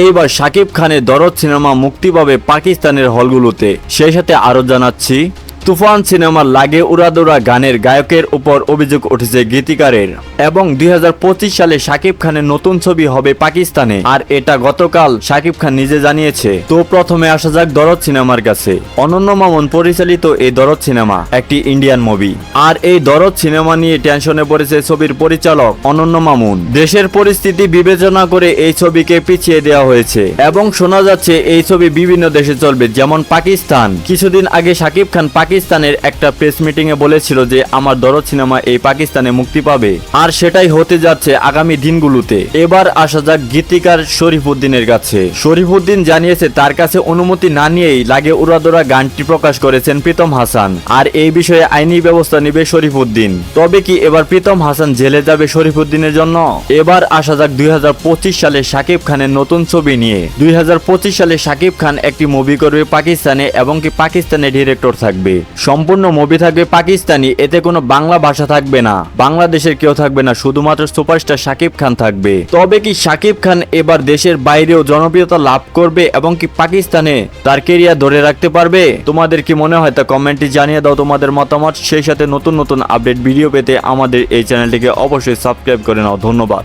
এইবার শাকিব খানের দরদ সিনেমা মুক্তি পাবে পাকিস্তানের হলগুলোতে। সেই সাথে আরো জানাচ্ছি, তুফান সিনেমার লাগে উড়াদুরা গানের গায়কের উপর অভিযোগ উঠেছে গীতিকারের, এবং 2025 সালে শাকিব খানের নতুন ছবি হবে পাকিস্তানে, আর এটা গতকাল শাকিব খান নিজে জানিয়েছে। তো প্রথমে আসা যাক দরদ সিনেমার কাছে। অনন্য মামুন পরিচালিত এই দরদ সিনেমা একটি ইন্ডিয়ান মুভি, আর এই দরদ সিনেমা নিয়ে টেনশনে পড়েছে ছবির পরিচালক অনন্য মামুন। দেশের পরিস্থিতি বিবেচনা করে এই ছবিকে পিছিয়ে দেওয়া হয়েছে, এবং শোনা যাচ্ছে এই ছবি বিভিন্ন দেশে চলবে, যেমন পাকিস্তান। কিছুদিন আগে শাকিব খান পাকিস্তানের একটা প্রেস মিটিং এ বলেছিল যে আমার দরদ সিনেমা এই পাকিস্তানে মুক্তি পাবে, আর সেটাই হতে যাচ্ছে আগামী দিনগুলোতে। এবার আসা যাক গীতিকার শরীফুদ্দিনের কাছে। শরীফুদ্দিন জানিয়েছে তার কাছে অনুমতি না নিয়েই লাগে উড়াদুরা গানটি প্রকাশ করেছেন প্রীতম হাসান, আর এই বিষয়ে আইনি ব্যবস্থা নেবে শরীফুদ্দিন। তবে কি এবার প্রীতম হাসান জেলে যাবে শরীফুদ্দিনের জন্য? এবার আসা যাক 2025 সালে শাকিব খানের নতুন ছবি নিয়ে। 2025 সালে শাকিব খান একটি মুভি করবে পাকিস্তানে, এবং কি পাকিস্তানে ডিরেক্টর থাকবে। সম্পূর্ণ মুভি থাকবে পাকিস্তানি, এতে কোনো বাংলা ভাষা থাকবে না, বাংলাদেশের কেউ থাকবে না, শুধুমাত্র সুপারস্টার শাকিব খান থাকবে। তবে কি শাকিব খান এবার দেশের বাইরেও জনপ্রিয়তা লাভ করবে, এবং কি পাকিস্তানে তার কেরিয়ার ধরে রাখতে পারবে? তোমাদের কি মনে হয় তা কমেন্টে জানিয়ে দাও তোমাদের মতামত। সেই সাথে নতুন নতুন আপডেট ভিডিও পেতে আমাদের এই চ্যানেলটিকে অবশ্যই সাবস্ক্রাইব করে নাও। ধন্যবাদ।